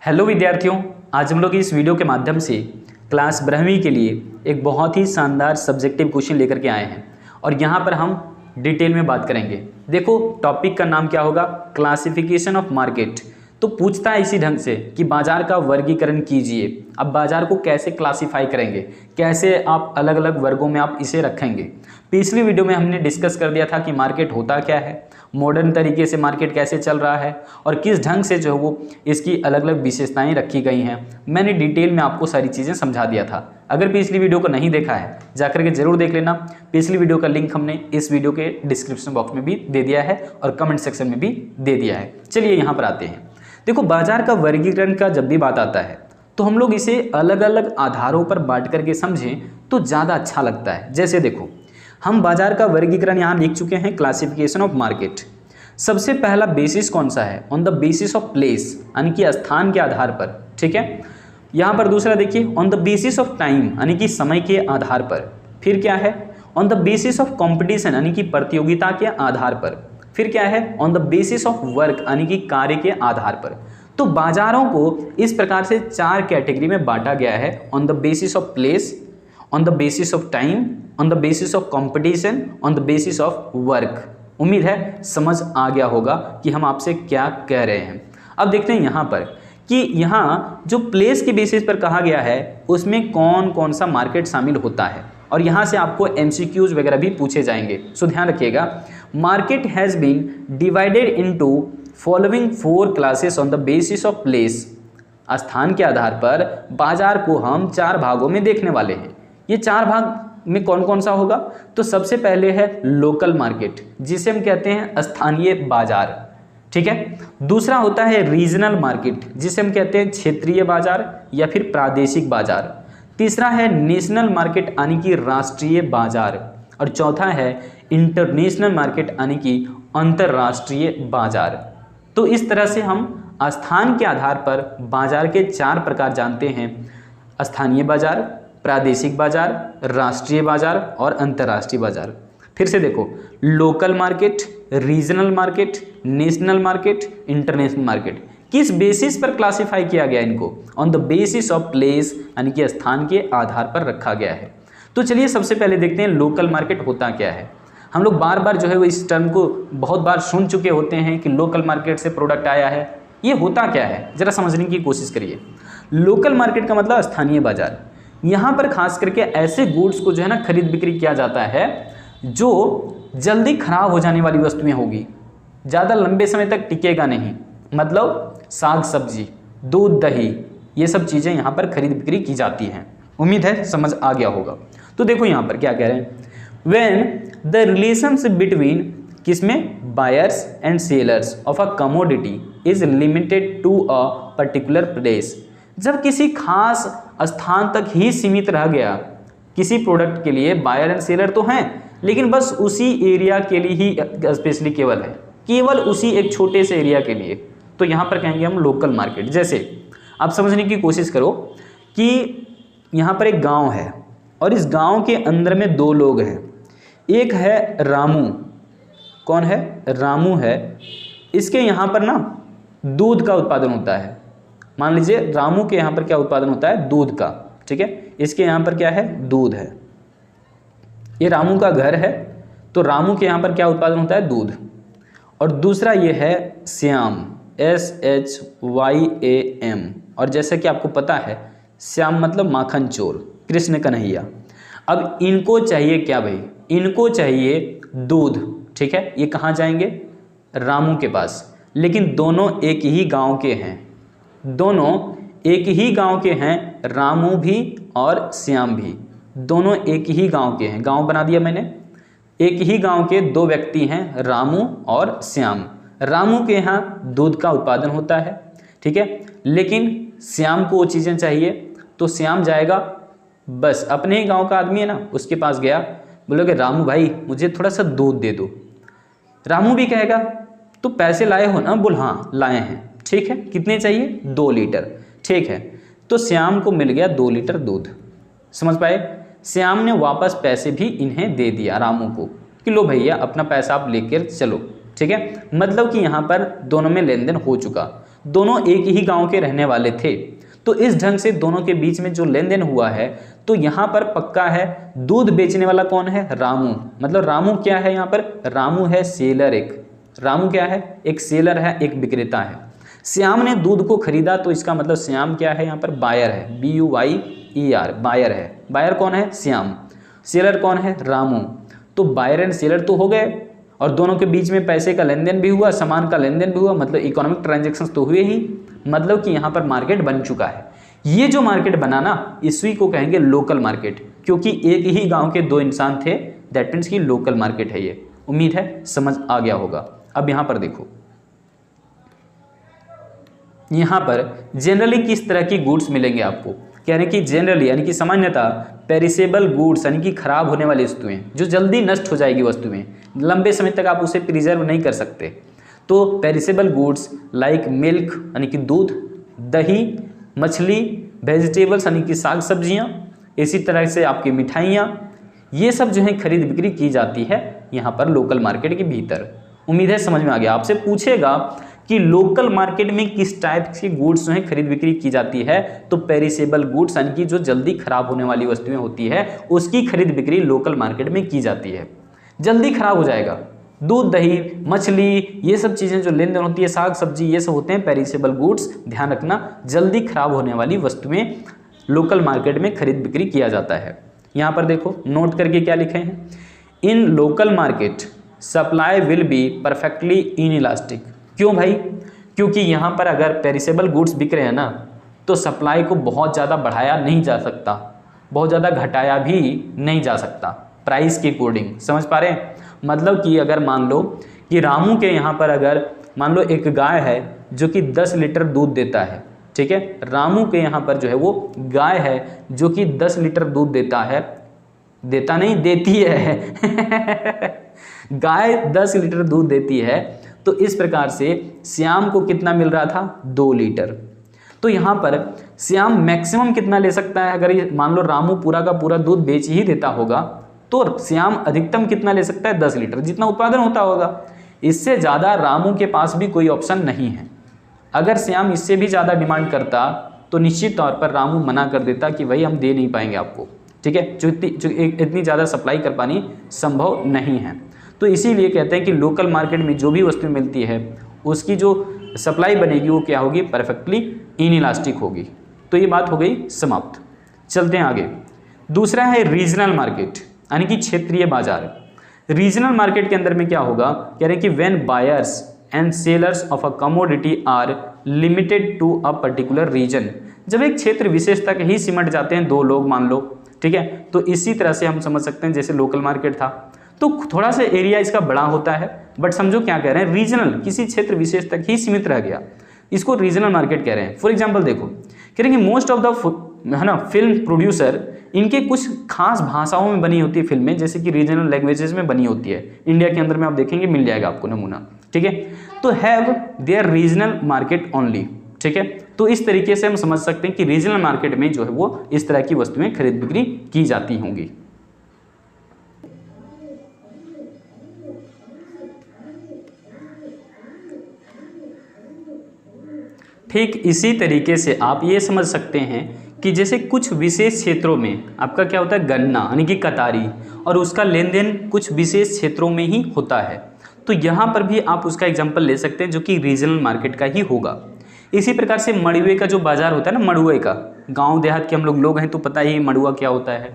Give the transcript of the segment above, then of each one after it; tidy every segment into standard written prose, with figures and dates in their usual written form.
Hello विद्यार्थियों, आज हम लोग इस वीडियो के माध्यम से क्लास 12वीं के लिए एक बहुत ही शानदार सब्जेक्टिव क्वेश्चन लेकर के आए हैं और यहाँ पर हम डिटेल में बात करेंगे। देखो, टॉपिक का नाम क्या होगा? Classification of market. तो पूछता है इसी ढंग से कि बाजार का वर्गीकरण कीजिए। अब बाजार को कैसे क्लासिफाई करेंगे, कैसे आप अलग अलग वर्गों में आप इसे रखेंगे। पिछली वीडियो में हमने डिस्कस कर दिया था कि मार्केट होता क्या है, मॉडर्न तरीके से मार्केट कैसे चल रहा है और किस ढंग से जो है वो इसकी अलग अलग विशेषताएं रखी गई हैं। मैंने डिटेल में आपको सारी चीज़ें समझा दिया था। अगर पिछली वीडियो को नहीं देखा है जाकर के जरूर देख लेना। पिछली वीडियो का लिंक हमने इस वीडियो के डिस्क्रिप्शन बॉक्स में भी दे दिया है और कमेंट सेक्शन में भी दे दिया है। चलिए यहाँ पर आते हैं। देखो, बाजार का वर्गीकरण का जब भी बात आता है तो हम लोग इसे अलग अलग आधारों पर बांट करके समझें तो ज़्यादा अच्छा लगता है। जैसे देखो, हम बाजार का वर्गीकरण यहाँ लिख चुके हैं, क्लासिफिकेशन ऑफ मार्केट। सबसे पहला बेसिस कौन सा है? On the basis of place, यानी कि स्थान के आधार पर। ठीक है। यहाँ पर दूसरा देखिए, on the basis of time, यानी कि समय के आधार पर। फिर क्या है? On the basis of competition, यानी कि प्रतियोगिता के आधार पर। फिर क्या है? On the basis of work, यानी कि कार्य के आधार पर। तो बाजारों को इस प्रकार से 4 कैटेगरी में बांटा गया है। On the basis of place, on the basis of time, on the basis of competition, on the basis of work. उम्मीद है समझ आ गया होगा कि हम आपसे क्या कह रहे हैं। अब देखते हैं यहाँ पर कि यहाँ जो प्लेस के बेसिस पर कहा गया है उसमें कौन कौन सा मार्केट शामिल होता है और यहाँ से आपको MCQs वगैरह भी पूछे जाएंगे। सो ध्यान रखिएगा, market has been divided into following 4 classes on the basis of place. स्थान के आधार पर बाजार को हम 4 भागों में देखने वाले हैं। ये 4 भाग में कौन कौन सा होगा? तो सबसे पहले है लोकल मार्केट, जिसे हम कहते हैं स्थानीय बाजार। ठीक है। दूसरा होता है रीजनल मार्केट, जिसे हम कहते हैं क्षेत्रीय बाजार या फिर प्रादेशिक बाजार। तीसरा है नेशनल मार्केट, यानी कि राष्ट्रीय बाजार। और चौथा है इंटरनेशनल मार्केट, यानी कि अंतर्राष्ट्रीय बाजार। तो इस तरह से हम स्थान के आधार पर बाजार के 4 प्रकार जानते हैं: स्थानीय बाजार, प्रादेशिक बाजार, राष्ट्रीय बाजार और अंतर्राष्ट्रीय बाजार। फिर से देखो, local market, regional market, national market, international market. किस बेसिस पर क्लासिफाई किया गया इनको? On the basis of place, यानी कि स्थान के आधार पर रखा गया है। तो चलिए सबसे पहले देखते हैं लोकल मार्केट होता क्या है। हम लोग बार बार जो है वो इस टर्म को बहुत बार सुन चुके होते हैं कि लोकल मार्केट से प्रोडक्ट आया है। ये होता क्या है जरा समझने की कोशिश करिए। लोकल मार्केट का मतलब स्थानीय बाजार। यहाँ पर खास करके ऐसे गुड्स को जो है ना खरीद बिक्री किया जाता है जो जल्दी खराब हो जाने वाली वस्तुएं होगी, ज़्यादा लंबे समय तक टिकेगा नहीं। मतलब साग सब्जी, दूध, दही, ये सब चीज़ें यहाँ पर खरीद बिक्री की जाती हैं। उम्मीद है समझ आ गया होगा। तो देखो यहाँ पर क्या कह रहे हैं, व्हेन द रिलेशनशिप बिटवीन किसमें buyers and sellers of a commodity is limited to a particular place. जब किसी खास स्थान तक ही सीमित रह गया, किसी प्रोडक्ट के लिए बायर एंड सेलर तो हैं लेकिन बस उसी एरिया के लिए ही स्पेशली केवल उसी एक छोटे से एरिया के लिए, तो यहाँ पर कहेंगे हम लोकल मार्केट। जैसे आप समझने की कोशिश करो कि यहाँ पर एक गांव है और इस गांव के अंदर में 2 लोग हैं। एक है रामू। कौन है? रामू है। इसके यहाँ पर ना दूध का उत्पादन होता है। मान लीजिए रामू के यहाँ पर क्या उत्पादन होता है? दूध का। ठीक है। इसके यहाँ पर क्या है? दूध है। ये रामू का घर है, तो रामू के यहाँ पर क्या उत्पादन होता है? दूध। और दूसरा ये है श्याम, SHYAM। और जैसे कि आपको पता है श्याम मतलब माखन चोर, कृष्ण कन्हैया। अब इनको चाहिए क्या भाई? इनको चाहिए दूध। ठीक है। ये कहाँ जाएंगे? रामू के पास। लेकिन दोनों एक ही गांव के हैं, दोनों एक ही गांव के हैं। रामू भी और श्याम भी दोनों एक ही गांव के हैं। गांव बना दिया मैंने। एक ही गांव के 2 व्यक्ति हैं, रामू और श्याम। रामू के यहाँ दूध का उत्पादन होता है, ठीक है, लेकिन श्याम को वो चीज़ें चाहिए, तो श्याम जाएगा, बस अपने ही गांव का आदमी है ना, उसके पास गया, बोलोगे रामू भाई मुझे थोड़ा सा दूध दे दो। रामू भी कहेगा तो पैसे लाए हो ना? बोल हाँ लाए हैं। ठीक है। कितने चाहिए? 2 लीटर। ठीक है। तो श्याम को मिल गया 2 लीटर दूध। समझ पाए? श्याम ने वापस पैसे भी इन्हें दे दिया रामू को कि लो भैया अपना पैसा आप लेकर चलो। ठीक है। मतलब कि यहाँ पर दोनों में लेन देन हो चुका। दोनों एक ही गांव के रहने वाले थे। तो इस ढंग से दोनों के बीच में जो लेन देन हुआ है, तो यहाँ पर पक्का है दूध बेचने वाला कौन है, रामू। मतलब रामू क्या है यहाँ पर, रामू है सेलर, रामू क्या है, एक सेलर है, एक विक्रेता है। श्याम ने दूध को खरीदा, तो इसका मतलब श्याम क्या है यहाँ पर, बायर है, BUYER, बायर है। बायर कौन है, श्याम। सेलर कौन है, रामू। तो बायर एंड सेलर तो हो गए, और दोनों के बीच में पैसे का लेन देन भी हुआ, सामान का लेन देन भी हुआ, मतलब इकोनॉमिक ट्रांजेक्शन्स तो हुए ही, मतलब कि यहाँ पर मार्केट बन चुका है। ये जो मार्केट बना ना, इसी को कहेंगे लोकल मार्केट, क्योंकि एक ही गांव के दो इंसान थे, दैट मीन्स की लोकल मार्केट है ये। उम्मीद है समझ आ गया होगा। अब यहाँ पर देखो, यहाँ पर जनरली किस तरह की गुड्स मिलेंगे आपको, कह रहे हैं कि जनरली यानी कि सामान्यतः पेरिसेबल गुड्स यानी कि खराब होने वाली वस्तुएं, जो जल्दी नष्ट हो जाएगी वस्तुएं, लंबे समय तक आप उसे प्रिजर्व नहीं कर सकते। तो पेरिसेबल गुड्स लाइक मिल्क यानी कि दूध, दही, मछली, वेजिटेबल्स यानी कि साग सब्जियां, इसी तरह से आपकी मिठाइयाँ, ये सब जो है खरीद बिक्री की जाती है यहाँ पर लोकल मार्केट के भीतर। उम्मीद है समझ में आ गया। आपसे पूछेगा कि लोकल मार्केट में किस टाइप की गुड्स जो है खरीद बिक्री की जाती है, तो पेरिसेबल गुड्स यानी कि जो जल्दी खराब होने वाली वस्तुएं होती है, उसकी खरीद बिक्री लोकल मार्केट में की जाती है। जल्दी खराब हो जाएगा, दूध, दही, मछली, ये सब चीज़ें जो लेन देन होती है, साग सब्जी, ये सब होते हैं पेरिसेबल गुड्स। ध्यान रखना, जल्दी खराब होने वाली वस्तुएं लोकल मार्केट में खरीद बिक्री किया जाता है। यहाँ पर देखो नोट करके क्या लिखे हैं, in local market supply will be perfectly inelastic. क्यों भाई, क्योंकि यहाँ पर अगर पेरिसेबल गुड्स बिक रहे हैं ना, तो सप्लाई को बहुत ज़्यादा बढ़ाया नहीं जा सकता, बहुत ज़्यादा घटाया भी नहीं जा सकता प्राइस के अकॉर्डिंग। समझ पा रहे हैं, मतलब कि अगर मान लो कि रामू के यहाँ पर अगर मान लो एक गाय है जो कि 10 लीटर दूध देता है, ठीक है, रामू के यहाँ पर जो है वो गाय है जो कि 10 लीटर दूध देता है, देता नहीं देती है गाय 10 लीटर दूध देती है, तो इस प्रकार से श्याम को कितना मिल रहा था, 2 लीटर। तो यहाँ पर श्याम मैक्सिमम कितना ले सकता है, अगर ये मान लो रामू पूरा का पूरा दूध बेच ही देता होगा, तो श्याम अधिकतम कितना ले सकता है, 10 लीटर, जितना उत्पादन होता होगा। इससे ज़्यादा रामू के पास भी कोई ऑप्शन नहीं है। अगर श्याम इससे भी ज़्यादा डिमांड करता तो निश्चित तौर पर रामू मना कर देता कि भाई हम दे नहीं पाएंगे आपको, ठीक है, जो इतनी ज़्यादा सप्लाई कर पानी संभव नहीं है। तो इसीलिए कहते हैं कि लोकल मार्केट में जो भी वस्तु मिलती है उसकी जो सप्लाई बनेगी वो क्या होगी, परफेक्टली इनइलास्टिक होगी। तो ये बात हो गई समाप्त। चलते हैं आगे। दूसरा है रीजनल मार्केट यानी कि क्षेत्रीय बाजार। रीजनल मार्केट के अंदर में क्या होगा, कह रहे हैं कि when buyers and sellers of a commodity are limited to a particular region, जब एक क्षेत्र विशेष तक ही सिमट जाते हैं दो लोग मान लो, ठीक है, तो इसी तरह से हम समझ सकते हैं जैसे लोकल मार्केट था, तो थोड़ा सा एरिया इसका बड़ा होता है, बट समझो क्या कह रहे हैं, रीजनल, किसी क्षेत्र विशेष तक ही सीमित रह गया, इसको रीजनल मार्केट कह रहे हैं। फॉर एग्जांपल देखो, कह रहे हैं कि मोस्ट ऑफ द है ना फिल्म प्रोड्यूसर, इनके कुछ खास भाषाओं में बनी होती है फिल्में, जैसे कि रीजनल लैंग्वेजेस में बनी होती है। इंडिया के अंदर में आप देखेंगे मिल जाएगा आपको नमूना, ठीक है, तो have their regional market only, ठीक है। तो इस तरीके से हम समझ सकते हैं कि रीजनल मार्केट में जो है वो इस तरह की वस्तुएं खरीद बिक्री की जाती होंगी। ठीक इसी तरीके से आप ये समझ सकते हैं कि जैसे कुछ विशेष क्षेत्रों में आपका क्या होता है, गन्ना यानी कि कतारी, और उसका लेन देन कुछ विशेष क्षेत्रों में ही होता है, तो यहाँ पर भी आप उसका एग्जाम्पल ले सकते हैं जो कि रीजनल मार्केट का ही होगा। इसी प्रकार से मड़ुए का जो बाजार होता है ना, मड़ुए का, गांव देहात के हम लोग हैं तो पता ही मड़ुआ क्या होता है,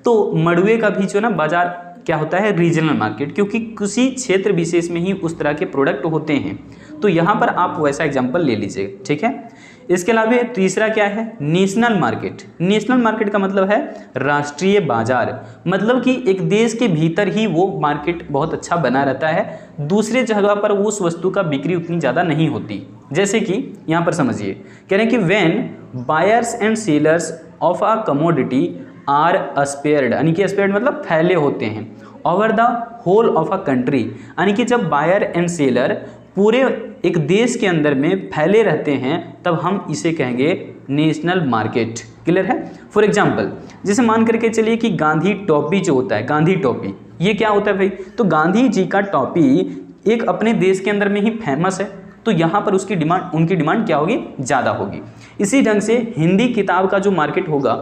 तो मड़ुए का भी जो ना बाजार क्या होता है, रीजनल मार्केट, क्योंकि किसी क्षेत्र विशेष में ही उस तरह के प्रोडक्ट होते हैं। तो यहाँ पर आप वैसा एग्जाम्पल ले लीजिए, ठीक है। इसके अलावा तीसरा क्या है, नेशनल मार्केट। नेशनल मार्केट का मतलब है राष्ट्रीय बाजार, मतलब कि एक देश के भीतर ही वो मार्केट बहुत अच्छा बना रहता है, दूसरे जगह पर उस वस्तु का बिक्री उतनी ज़्यादा नहीं होती। जैसे कि यहाँ पर समझिए, कह रहे हैं कि when buyers and sellers of a commodity are dispersed, यानी कि अस्पेयर्ड मतलब फैले होते हैं, over the whole of a country, यानी कि जब बायर एंड सेलर पूरे एक देश के अंदर में फैले रहते हैं तब हम इसे कहेंगे नेशनल मार्केट। क्लियर है। फॉर एग्जांपल जैसे मान करके चलिए कि गांधी टॉपी जो होता है, गांधी टॉपी, ये क्या होता है भाई, तो गांधी जी का टॉपी एक अपने देश के अंदर में ही फेमस है, तो यहाँ पर उसकी डिमांड, उनकी डिमांड क्या होगी, ज़्यादा होगी। इसी ढंग से हिंदी किताब का जो मार्केट होगा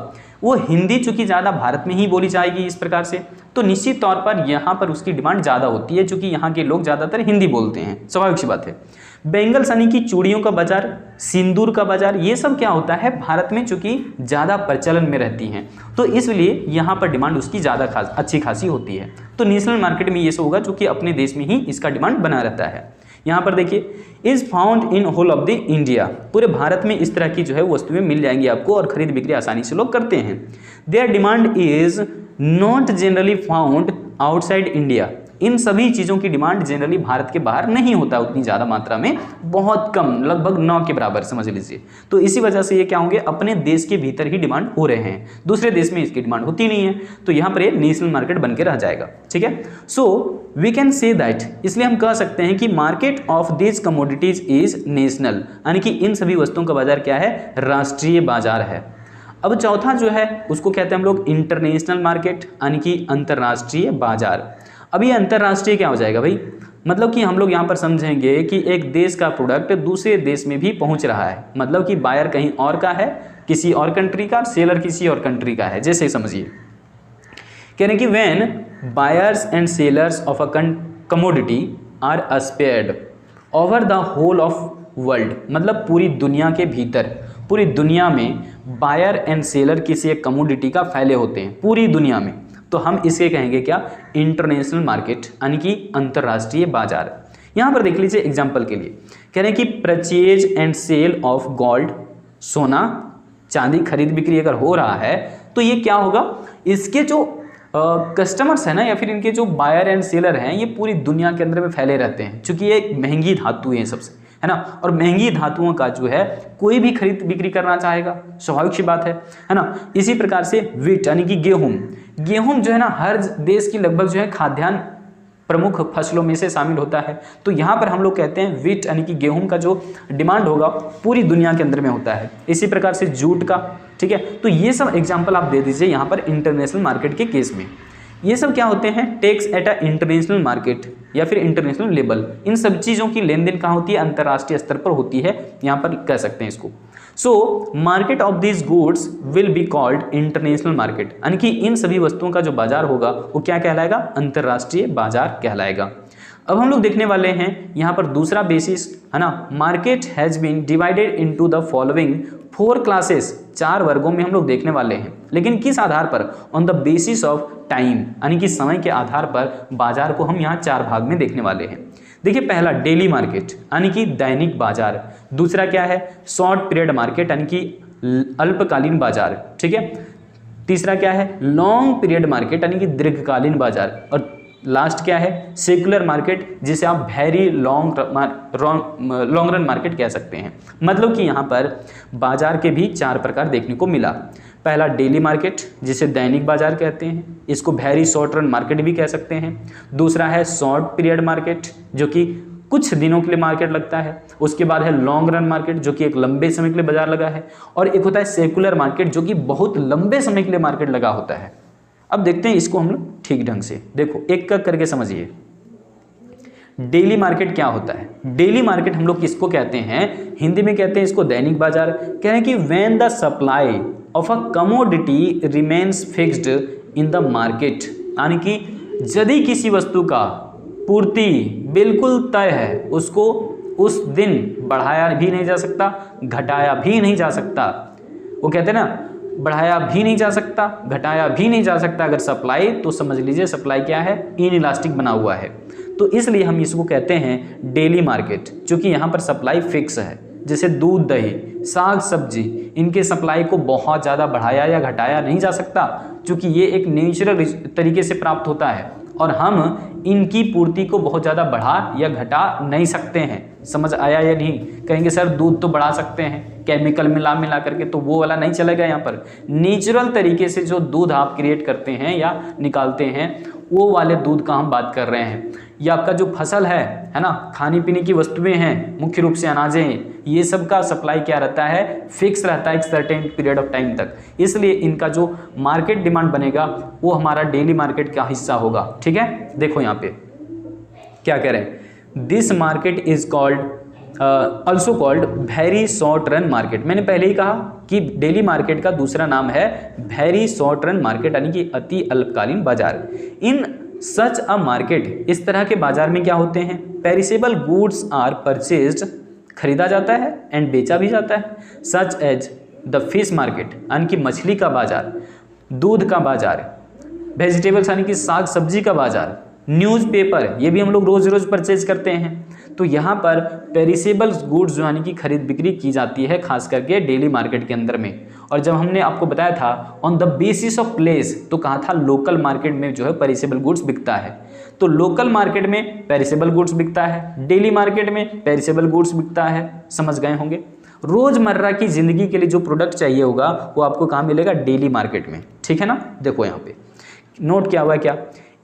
वो हिंदी चूंकि ज़्यादा भारत में ही बोली जाएगी इस प्रकार से, तो निश्चित तौर पर यहाँ पर उसकी डिमांड ज़्यादा होती है, चूंकि यहाँ के लोग ज़्यादातर हिंदी बोलते हैं, स्वाभाविक सी बात है। बेंगल्स यानी कि चूड़ियों का बाजार, सिंदूर का बाजार, ये सब क्या होता है भारत में चूंकि ज़्यादा प्रचलन में रहती हैं, तो इसलिए यहाँ पर डिमांड उसकी ज़्यादा अच्छी खासी होती है। तो नेशनल मार्केट में ये सब होगा चूंकि अपने देश में ही इसका डिमांड बना रहता है। यहाँ पर देखिए, is found in whole of the India, पूरे भारत में इस तरह की जो है वस्तुएं मिल जाएंगी आपको और खरीद बिक्री आसानी से लोग करते हैं। Their demand is not generally found outside India, इन सभी चीज़ों की डिमांड जनरली भारत के बाहर नहीं होता उतनी ज़्यादा मात्रा में, बहुत कम, लगभग 9 के बराबर समझ लीजिए। तो इसी वजह से ये क्या होंगे, अपने देश के भीतर ही डिमांड हो रहे हैं, दूसरे देश में इसकी डिमांड होती नहीं है, तो यहाँ पर ये नेशनल मार्केट बन के रह जाएगा। ठीक है, so we can say that, इसलिए हम कह सकते हैं कि market of this commodities is national, यानी कि इन सभी वस्तुओं का बाजार क्या है, राष्ट्रीय बाजार है। अब चौथा जो है उसको कहते हैं हम लोग इंटरनेशनल मार्केट, यानी कि अंतर्राष्ट्रीय बाजार। अब ये अंतर्राष्ट्रीय क्या हो जाएगा भाई, मतलब कि हम लोग यहाँ पर समझेंगे कि एक देश का प्रोडक्ट दूसरे देश में भी पहुँच रहा है, मतलब कि बायर कहीं और का है, किसी और कंट्री का, सेलर किसी और कंट्री का है, जैसे समझिए कह रहे हैं कि when buyers and sellers of a commodity are spread over the whole of world, मतलब पूरी दुनिया के भीतर, पूरी दुनिया में बायर एंड सेलर किसी एक कमोडिटी का फैले होते हैं पूरी दुनिया में, तो हम इसे कहेंगे क्या, इंटरनेशनल मार्केट, यानी कि अंतर्राष्ट्रीय बाजार। यहाँ पर देख लीजिए एग्जाम्पल के लिए कह रहे हैं कि purchase and sale of gold, सोना चांदी खरीद बिक्री अगर हो रहा है तो ये क्या होगा, इसके जो कस्टमर्स हैं ना, या फिर इनके जो बायर एंड सेलर हैं, ये पूरी दुनिया के अंदर में फैले रहते हैं, क्योंकि ये एक महंगी धातु है सबसे, है ना, और महंगी धातुओं का जो है कोई भी खरीद बिक्री करना चाहेगा, स्वाभाविक सी बात है ना। इसी प्रकार से वीट यानी कि गेहूं, गेहूं जो है ना हर देश की लगभग जो है खाद्यान्न प्रमुख फसलों में से शामिल होता है, तो यहाँ पर हम लोग कहते हैं वीट यानी कि गेहूं का जो डिमांड होगा पूरी दुनिया के अंदर में होता है। इसी प्रकार से जूट का, ठीक है, तो ये सब एग्जाम्पल आप दे दीजिए यहाँ पर इंटरनेशनल मार्केट के केस में। ये सब क्या होते हैं, takes at a international market या फिर इंटरनेशनल लेवल, इन सब चीज़ों की लेन देन कहाँ होती है, अंतर्राष्ट्रीय स्तर पर होती है, यहाँ पर कह सकते हैं इसको। So market of this goods will be called international market, यानी कि इन सभी वस्तुओं का जो बाजार होगा वो क्या कहलाएगा, अंतर्राष्ट्रीय बाजार कहलाएगा। अब हम लोग देखने वाले हैं यहाँ पर दूसरा बेसिस, है ना, market has been divided into the following 4 classes, 4 वर्गों में हम लोग देखने वाले हैं, लेकिन किस आधार पर, on the basis of time, यानी कि समय के आधार पर बाजार को हम यहाँ 4 भाग में देखने वाले हैं। देखिए, पहला डेली मार्केट यानी कि दैनिक बाजार, दूसरा क्या है, शॉर्ट पीरियड मार्केट यानी कि अल्पकालीन बाजार, ठीक है, तीसरा क्या है, लॉन्ग पीरियड मार्केट यानी कि दीर्घकालीन बाजार, और लास्ट क्या है, सेकुलर मार्केट, जिसे आप वेरी लॉन्ग रन मार्केट कह सकते हैं। मतलब कि यहाँ पर बाजार के भी 4 प्रकार देखने को मिला। पहला डेली मार्केट, जिसे दैनिक बाजार कहते हैं, इसको वेरी शॉर्ट रन मार्केट भी कह सकते हैं। दूसरा है शॉर्ट पीरियड मार्केट, जो कि कुछ दिनों के लिए मार्केट लगता है। उसके बाद है लॉन्ग रन मार्केट, जो कि एक लंबे समय के लिए बाजार लगा है। और एक होता है सेकुलर मार्केट, जो कि बहुत लंबे समय के लिए मार्केट लगा होता है। अब देखते हैं इसको हम लोग ठीक ढंग से, देखो एक एक करके समझिए। डेली मार्केट क्या होता है, डेली मार्केट हम लोग किसको कहते हैं, हिंदी में कहते हैं इसको दैनिक बाजार। कह रहे हैं कि when the supply of a commodity remains fixed in the market, यानी कि यदि किसी वस्तु का पूर्ति बिल्कुल तय है, उसको उस दिन बढ़ाया भी नहीं जा सकता, घटाया भी नहीं जा सकता। वो कहते हैं ना, बढ़ाया भी नहीं जा सकता, घटाया भी नहीं जा सकता। अगर सप्लाई, तो समझ लीजिए सप्लाई क्या है, इनइलास्टिक बना हुआ है। तो इसलिए हम इसको कहते हैं डेली मार्केट, क्योंकि यहाँ पर सप्लाई फिक्स है। जैसे दूध, दही, साग सब्जी, इनके सप्लाई को बहुत ज़्यादा बढ़ाया या घटाया नहीं जा सकता, क्योंकि ये एक नेचुरल तरीके से प्राप्त होता है और हम इनकी पूर्ति को बहुत ज़्यादा बढ़ा या घटा नहीं सकते हैं। समझ आया या नहीं? कहेंगे सर दूध तो बढ़ा सकते हैं केमिकल मिला करके, तो वो वाला नहीं चलेगा। यहाँ पर नेचुरल तरीके से जो दूध आप क्रिएट करते हैं या निकालते हैं, वो वाले दूध का हम बात कर रहे हैं। या आपका जो फसल है ना, खाने पीने की वस्तुएं हैं, मुख्य रूप से अनाजें, ये सब का सप्लाई क्या रहता है, फिक्स रहता है एक सर्टेन पीरियड ऑफ टाइम तक। इसलिए इनका जो मार्केट डिमांड बनेगा वो हमारा डेली मार्केट का हिस्सा होगा। ठीक है, देखो यहाँ पे क्या कह रहे हैं, this market is called also called very short run market. मैंने पहले ही कहा कि डेली मार्केट का दूसरा नाम है वेरी शॉर्ट रन मार्केट, यानी कि अति अल्पकालीन बाजार। इन सच अ मार्केट, इस तरह के बाजार में क्या होते हैं, पेरिसेबल गुड्स आर परचेज्ड, खरीदा जाता है एंड बेचा भी जाता है, such as the fish market, यानी कि मछली का बाजार, दूध का बाजार, वेजिटेबल्स यानी कि साग सब्जी का बाजार, न्यूज़पेपर, ये भी हम लोग रोज़ रोज़ परचेज करते हैं। तो यहाँ पर पेरिसेबल्स गुड्स जो यानी कि खरीद बिक्री की जाती है खास करके डेली मार्केट के अंदर में। और जब हमने आपको बताया था on the basis of place, तो कहा था लोकल मार्केट में जो है पेरिसेबल गुड्स बिकता है। तो लोकल मार्केट में पेरिसेबल गुड्स बिकता है, डेली मार्केट में पेरिसेबल गुड्स बिकता है, समझ गए होंगे। रोज़मर्रा की ज़िंदगी के लिए जो प्रोडक्ट चाहिए होगा वो आपको कहाँ मिलेगा, डेली मार्केट में, ठीक है ना। देखो यहाँ पे नोट किया हुआ है क्या,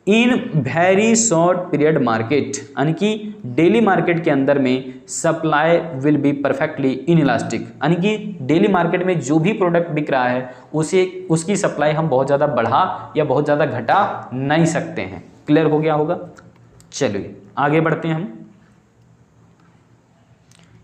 in very short period market, यानी कि डेली मार्केट के अंदर में supply will be perfectly inelastic, यानी कि डेली मार्केट में जो भी प्रोडक्ट बिक रहा है उसकी सप्लाई हम बहुत ज़्यादा बढ़ा या बहुत ज़्यादा घटा नहीं सकते हैं। क्लियर हो गया होगा। चलिए आगे बढ़ते हैं हम।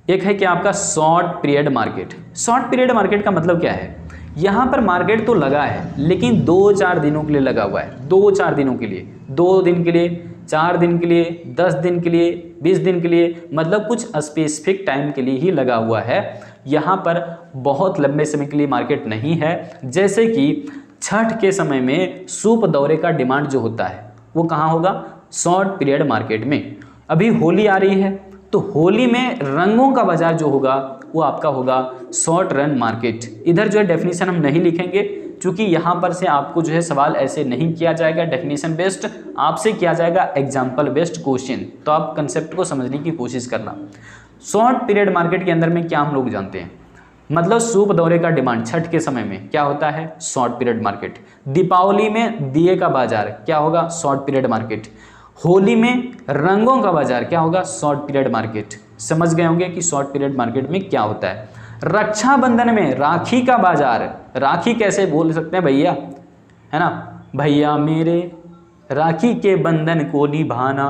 एक है क्या आपका short period market. Short period market का मतलब क्या है, यहाँ पर मार्केट तो लगा है लेकिन 2-4 दिनों के लिए लगा हुआ है, 2-4 दिनों के लिए, 2 दिन के लिए, 4 दिन के लिए, 10 दिन के लिए, 20 दिन के लिए, मतलब कुछ स्पेसिफिक टाइम के लिए ही लगा हुआ है। यहाँ पर बहुत लंबे समय के लिए मार्केट नहीं है। जैसे कि छठ के समय में सूप दौरे का डिमांड जो होता है वो कहाँ होगा, शॉर्ट पीरियड मार्केट में। अभी होली आ रही है तो होली में रंगों का बाजार जो होगा वो आपका होगा शॉर्ट रन मार्केट। इधर जो है डेफिनेशन हम नहीं लिखेंगे क्योंकि यहाँ पर से आपको जो है सवाल ऐसे नहीं किया जाएगा डेफिनेशन बेस्ड, आपसे किया जाएगा एग्जाम्पल बेस्ड क्वेश्चन। तो आप कंसेप्ट को समझने की कोशिश करना। शॉर्ट पीरियड मार्केट के अंदर में क्या हम लोग जानते हैं, मतलब सूप दौरे का डिमांड छठ के समय में क्या होता है, शॉर्ट पीरियड मार्केट। दीपावली में दिए का बाजार क्या होगा, शॉर्ट पीरियड मार्केट। होली में रंगों का बाजार क्या होगा, शॉर्ट पीरियड मार्केट। समझ गए होंगे कि शॉर्ट पीरियड मार्केट में क्या होता है। रक्षाबंधन में राखी का बाजार, राखी कैसे बोल सकते हैं भैया, है ना, भैया मेरे राखी के बंधन को निभाना,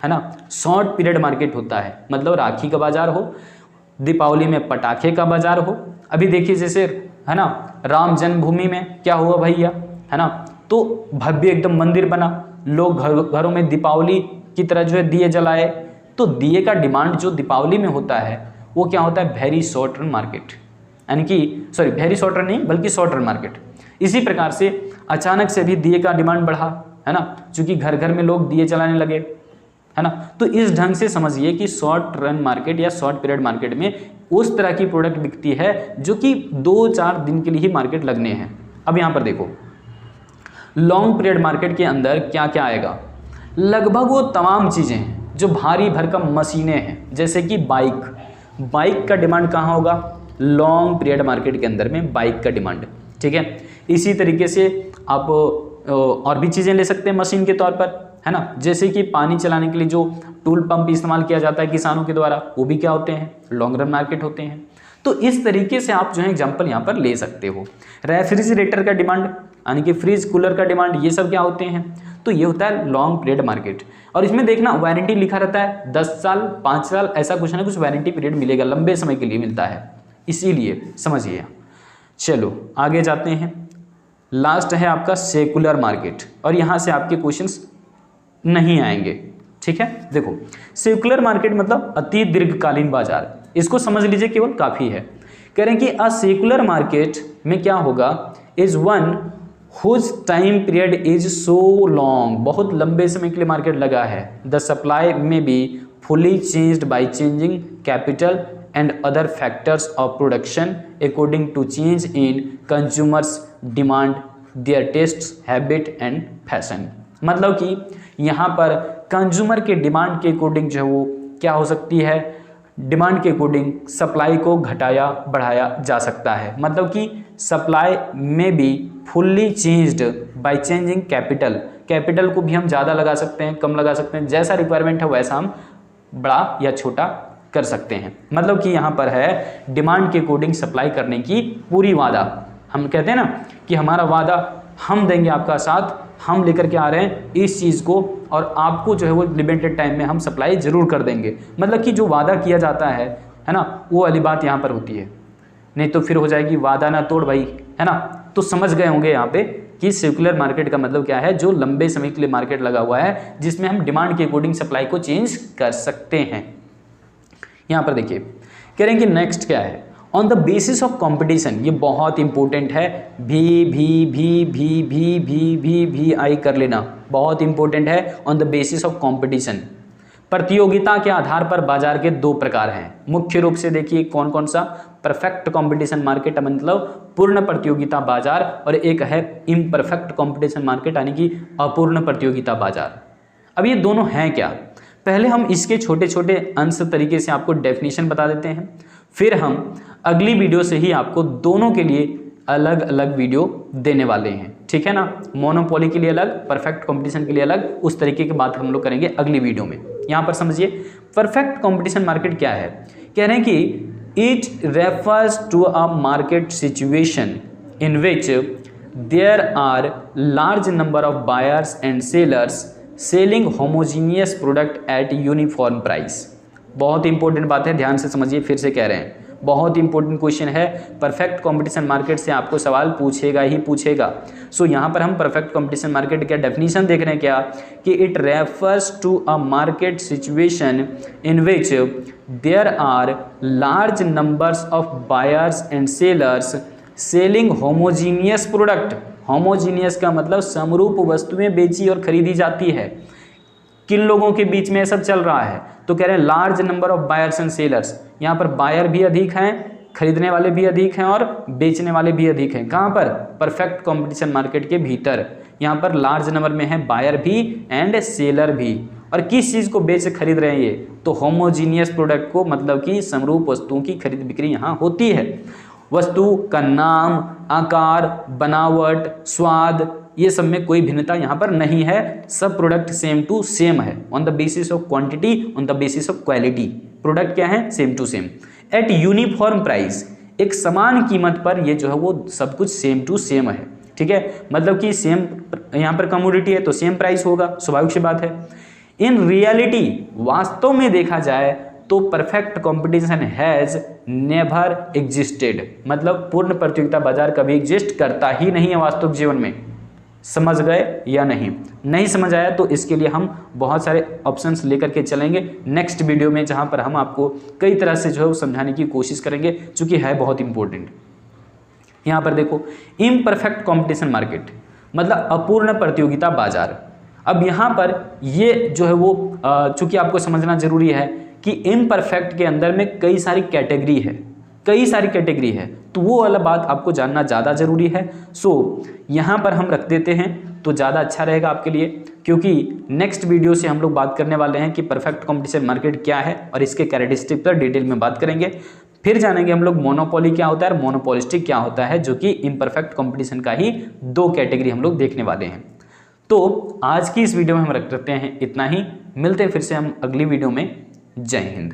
है ना, शॉर्ट पीरियड मार्केट होता है। मतलब राखी का बाजार हो, दीपावली में पटाखे का बाजार हो। अभी देखिए जैसे है ना राम जन्मभूमि में क्या हुआ भैया, है ना, तो भव्य एकदम मंदिर बना, लोग घरों में दीपावली की तरह जो है दिए जलाए। तो दिए का डिमांड जो दीपावली में होता है वो क्या होता है, वेरी शॉर्ट रन मार्केट, यानी कि सॉरी वेरी शॉर्ट रन नहीं बल्कि शॉर्ट रन मार्केट। इसी प्रकार से अचानक से भी दिए का डिमांड बढ़ा, है ना, क्योंकि घर घर में लोग दिए जलाने लगे, है ना। तो इस ढंग से समझिए कि शॉर्ट रन मार्केट या शॉर्ट पीरियड मार्केट में उस तरह की प्रोडक्ट बिकती है जो कि 2-4 दिन के लिए ही मार्केट लगने हैं। अब यहाँ पर देखो लॉन्ग पीरियड मार्केट के अंदर क्या क्या आएगा, लगभग वो तमाम चीज़ें हैं जो भारी भरकम मशीनें हैं, जैसे कि बाइक का डिमांड कहाँ होगा, लॉन्ग पीरियड मार्केट के अंदर में बाइक का डिमांड, ठीक है। इसी तरीके से आप और भी चीज़ें ले सकते हैं मशीन के तौर पर, है ना, जैसे कि पानी चलाने के लिए जो टूल पंप इस्तेमाल किया जाता है किसानों के द्वारा, वो भी क्या होते हैं, लॉन्ग रन मार्केट होते हैं। तो इस तरीके से आप जो है एग्जाम्पल यहाँ पर ले सकते हो। रेफ्रिजरेटर का डिमांड यानी कि फ्रिज कूलर का डिमांड, ये सब क्या होते हैं, तो ये होता है लॉन्ग पीरियड मार्केट। और इसमें देखना वारंटी लिखा रहता है 10 साल 5 साल, ऐसा कुछ ना कुछ वारंटी पीरियड मिलेगा, लंबे समय के लिए मिलता है, इसीलिए समझिए। चलो आगे जाते हैं। लास्ट है आपका सेकुलर मार्केट, और यहाँ से आपके क्वेश्चंस नहीं आएंगे, ठीक है। देखो सेकुलर मार्केट मतलब अति दीर्घकालीन बाजार, इसको समझ लीजिए केवल काफ़ी है। कह रहे हैं कि अ सेकुलर मार्केट में क्या होगा, is one whose time period is so long, बहुत लंबे समय के लिए मार्केट लगा है। The supply may be fully changed by changing capital and other factors of production according to change in consumers demand, their taste, habit and fashion. मतलब कि यहाँ पर कंज्यूमर के डिमांड के अकॉर्डिंग जो है वो क्या हो सकती है, डिमांड के अकॉर्डिंग सप्लाई को घटाया बढ़ाया जा सकता है। मतलब कि सप्लाई में भी fully changed by changing capital को भी हम ज़्यादा लगा सकते हैं, कम लगा सकते हैं, जैसा रिक्वायरमेंट है वैसा हम बड़ा या छोटा कर सकते हैं। मतलब कि यहाँ पर है डिमांड के अकॉर्डिंग सप्लाई करने की पूरी वादा। हम कहते हैं ना कि हमारा वादा, हम देंगे आपका साथ, हम लेकर के आ रहे हैं इस चीज़ को, और आपको जो है वो लिमिटेड टाइम में हम सप्लाई जरूर कर देंगे। मतलब कि जो वादा किया जाता है है ना, वो वाली बात यहाँ पर होती है। नहीं तो फिर हो जाएगी वादा ना तोड़ भाई, है ना। तो समझ गए होंगे यहाँ पे कि सर्कुलर मार्केट का मतलब क्या है, जो लंबे समय के लिए मार्केट लगा हुआ है, जिसमें हम डिमांड के अकॉर्डिंग सप्लाई को चेंज कर सकते हैं। यहाँ पर देखिए कह रहे हैं कि नेक्स्ट क्या है, on the basis of competition. ये बहुत इंपॉर्टेंट है, भी आई कर लेना, बहुत इंपॉर्टेंट है। On the basis of competition, प्रतियोगिता के आधार पर बाजार के दो प्रकार हैं। मुख्य रूप से देखिए कौन कौन सा, परफेक्ट कंपटीशन मार्केट मतलब पूर्ण प्रतियोगिता बाजार, और एक है इम्परफेक्ट कंपटीशन मार्केट यानी कि अपूर्ण प्रतियोगिता बाजार। अब ये दोनों हैं क्या, पहले हम इसके छोटे छोटे अंश तरीके से आपको डेफिनेशन बता देते हैं, फिर हम अगली वीडियो से ही आपको दोनों के लिए अलग अलग वीडियो देने वाले हैं, ठीक है ना। मोनोपोली के लिए अलग, परफेक्ट कंपटीशन के लिए अलग, उस तरीके की बात हम लोग करेंगे अगली वीडियो में। यहाँ पर समझिए परफेक्ट कंपटीशन मार्केट क्या है, कह रहे हैं कि it refers to a market situation in which there are large number of buyers and sellers selling homogeneous product at uniform price. बहुत इंपॉर्टेंट बात है, ध्यान से समझिए, फिर से कह रहे हैं, बहुत इंपॉर्टेंट क्वेश्चन है। परफेक्ट कंपटीशन मार्केट से आपको सवाल पूछेगा ही पूछेगा। सो यहाँ पर हम परफेक्ट कंपटीशन मार्केट का डेफिनेशन देख रहे हैं क्या, कि it refers to a market situation in which there are large numbers of buyers and sellers selling homogeneous product. Homogeneous का मतलब समरूप वस्तुएं बेची और खरीदी जाती है। किन लोगों के बीच में सब चल रहा है, तो कह रहे हैं large number of buyers and sellers. यहाँ पर बायर भी अधिक हैं, खरीदने वाले भी अधिक हैं और बेचने वाले भी अधिक हैं। कहाँ पर, परफेक्ट कंपटीशन मार्केट के भीतर। यहाँ पर लार्ज नंबर में है बायर भी एंड सेलर भी। और किस चीज़ को बेच खरीद रहे हैं ये, तो होमोजीनियस प्रोडक्ट को, मतलब कि समरूप वस्तुओं की खरीद बिक्री यहाँ होती है। वस्तु का नाम, आकार, बनावट, स्वाद, ये सब में कोई भिन्नता यहाँ पर नहीं है, सब प्रोडक्ट सेम टू सेम है। On the basis of quantity, on the basis of quality, product क्या है, same to same at uniform price. एक समान कीमत पर ये जो है वो सब कुछ सेम टू सेम है, ठीक है। मतलब कि सेम यहाँ पर कमोडिटी है तो सेम प्राइस होगा, स्वाभाविक सी बात है। इन रियलिटी, वास्तव में देखा जाए तो perfect competition has never existed, मतलब पूर्ण प्रतियोगिता बाजार कभी एग्जिस्ट करता ही नहीं है वास्तविक जीवन में। समझ गए या नहीं, नहीं समझ आया तो इसके लिए हम बहुत सारे ऑप्शंस लेकर के चलेंगे नेक्स्ट वीडियो में, जहां पर हम आपको कई तरह से जो है समझाने की कोशिश करेंगे, चूंकि है बहुत इंपॉर्टेंट। यहाँ पर देखो इम्परफेक्ट कंपटीशन मार्केट मतलब अपूर्ण प्रतियोगिता बाजार। अब यहाँ पर ये जो है वो चूंकि आपको समझना जरूरी है कि इम्परफेक्ट के अंदर में कई सारी कैटेगरी है, कई सारी कैटेगरी है, तो वो वाला बात आपको जानना ज़्यादा ज़रूरी है। सो यहाँ पर हम रख देते हैं तो ज़्यादा अच्छा रहेगा आपके लिए, क्योंकि नेक्स्ट वीडियो से हम लोग बात करने वाले हैं कि परफेक्ट कंपटीशन मार्केट क्या है और इसके कैरेक्टरिस्टिक पर डिटेल में बात करेंगे। फिर जानेंगे हम लोग मोनोपोली क्या होता है और मोनोपोलिस्टिक क्या होता है, जो कि इम्परफेक्ट कंपटीशन का ही दो कैटेगरी हम लोग देखने वाले हैं। तो आज की इस वीडियो में हम रख देते हैं इतना ही, मिलते हैं फिर से हम अगली वीडियो में। जय हिंद।